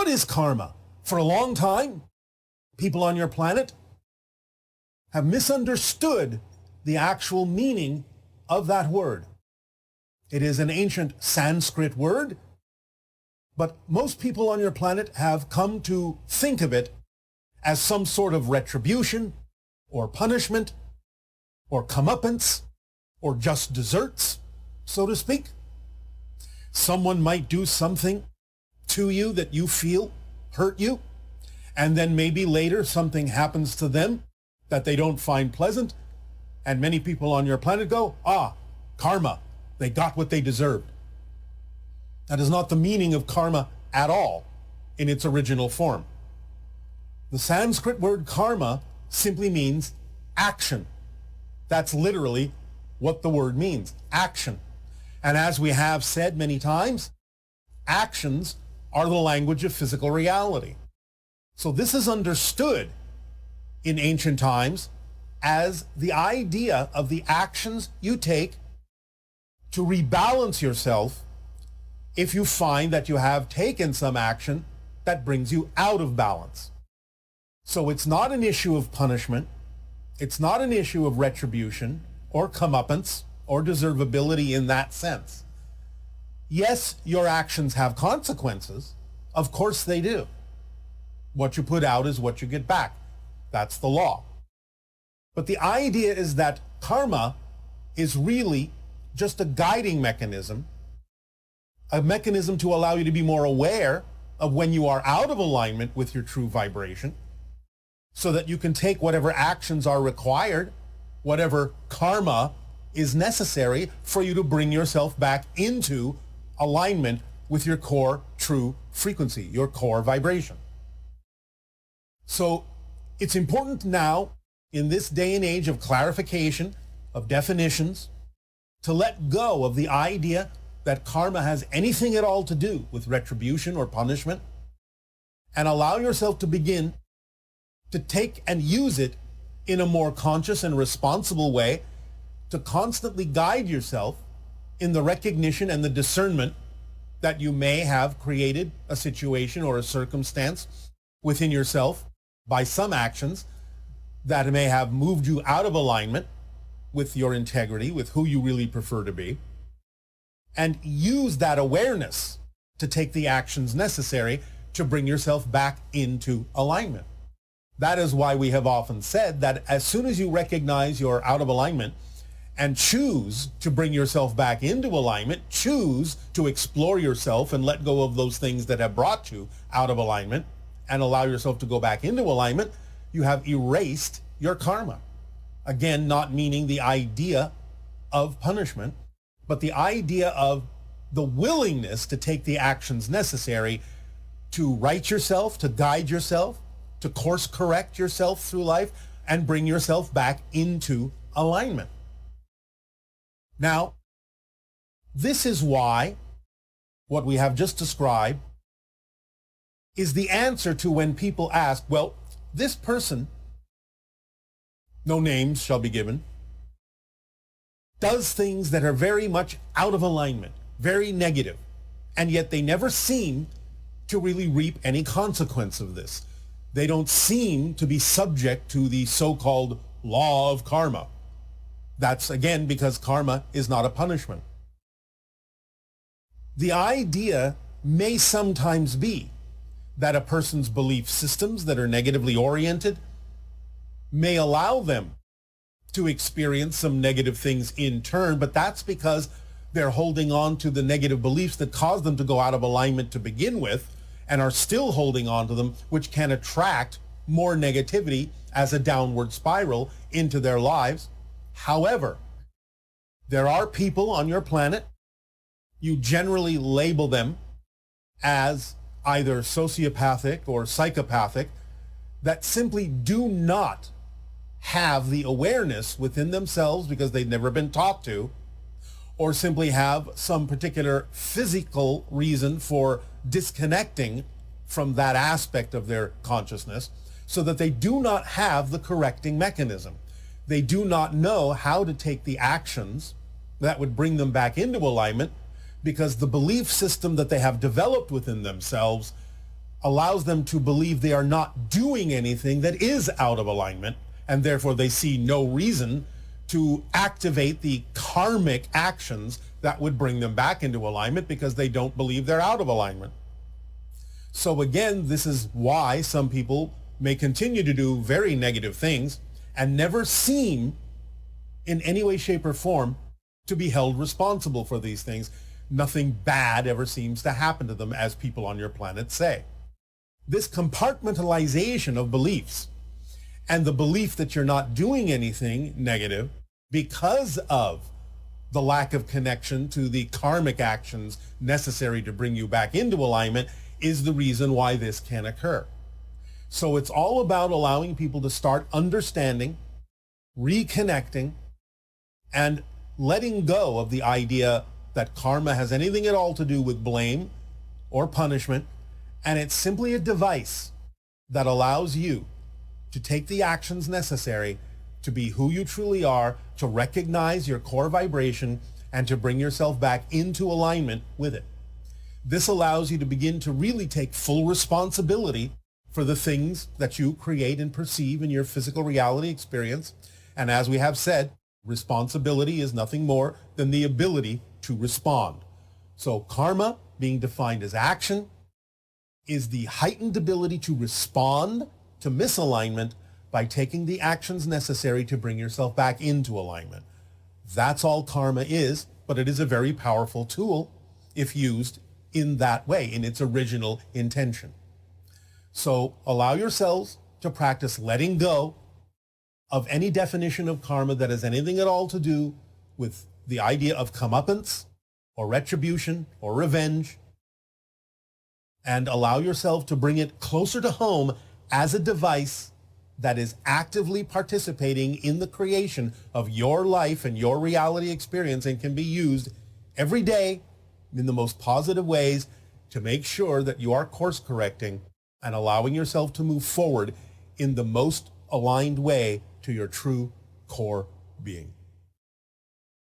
is karma? For a long time, people on your planet have misunderstood the actual meaning of that word. It is an ancient Sanskrit word, but most people on your planet have come to think of it as some sort of retribution or punishment or comeuppance or just desserts, so to speak. Someone might do something to you that you feel hurt you, and then maybe later something happens to them that they don't find pleasant, and many people on your planet go, karma, they got what they deserved. That is not the meaning of karma at all in its original form. The Sanskrit word karma simply means action. That's literally what the word means, action. And as we have said many times, actions are the language of physical reality. So this is understood in ancient times as the idea of the actions you take to rebalance yourself if you find that you have taken some action that brings you out of balance. So it's not an issue of punishment. It's not an issue of retribution or comeuppance or deservability in that sense. Yes, your actions have consequences. Of course they do. What you put out is what you get back. That's the law. But the idea is that karma is really just a guiding mechanism, a mechanism to allow you to be more aware of when you are out of alignment with your true vibration, so that you can take whatever actions are required, whatever karma is necessary for you to bring yourself back into alignment with your core true frequency, your core vibration. So it's important now, in this day and age of clarification, of definitions, to let go of the idea that karma has anything at all to do with retribution or punishment, and allow yourself to begin to take and use it in a more conscious and responsible way to constantly guide yourself in the recognition and the discernment that you may have created a situation or a circumstance within yourself by some actions that may have moved you out of alignment with your integrity, with who you really prefer to be, and use that awareness to take the actions necessary to bring yourself back into alignment. That is why we have often said that as soon as you recognize you're out of alignment and choose to bring yourself back into alignment, choose to explore yourself and let go of those things that have brought you out of alignment and allow yourself to go back into alignment, you have erased your karma. Again, not meaning the idea of punishment, but the idea of the willingness to take the actions necessary to right yourself, to guide yourself, to course correct yourself through life and bring yourself back into alignment. Now, this is why what we have just described is the answer to when people ask, well, this person, no names shall be given, does things that are very much out of alignment, very negative, and yet they never seem to really reap any consequence of this. They don't seem to be subject to the so-called law of karma. That's, again, because karma is not a punishment. The idea may sometimes be that a person's belief systems that are negatively oriented may allow them to experience some negative things in turn, but that's because they're holding on to the negative beliefs that caused them to go out of alignment to begin with and are still holding on to them, which can attract more negativity as a downward spiral into their lives. However, there are people on your planet, you generally label them as either sociopathic or psychopathic, that simply do not have the awareness within themselves because they've never been taught to, or simply have some particular physical reason for disconnecting from that aspect of their consciousness, so that they do not have the correcting mechanism. They do not know how to take the actions that would bring them back into alignment, because the belief system that they have developed within themselves allows them to believe they are not doing anything that is out of alignment, and therefore they see no reason to activate the karmic actions that would bring them back into alignment because they don't believe they're out of alignment. So again, this is why some people may continue to do very negative things and never seem in any way, shape, or form to be held responsible for these things. Nothing bad ever seems to happen to them, as people on your planet say. This compartmentalization of beliefs and the belief that you're not doing anything negative because of the lack of connection to the karmic actions necessary to bring you back into alignment is the reason why this can occur. So it's all about allowing people to start understanding, reconnecting, and letting go of the idea that karma has anything at all to do with blame or punishment, and it's simply a device that allows you to take the actions necessary to be who you truly are, to recognize your core vibration, and to bring yourself back into alignment with it. This allows you to begin to really take full responsibility for the things that you create and perceive in your physical reality experience. And as we have said, responsibility is nothing more than the ability to respond. So karma, being defined as action, is the heightened ability to respond to misalignment by taking the actions necessary to bring yourself back into alignment. That's all karma is, but it is a very powerful tool if used in that way, in its original intention. So allow yourselves to practice letting go of any definition of karma that has anything at all to do with the idea of comeuppance or retribution or revenge, and allow yourself to bring it closer to home as a device that is actively participating in the creation of your life and your reality experience, and can be used every day in the most positive ways to make sure that you are course correcting and allowing yourself to move forward in the most aligned way to your true core being.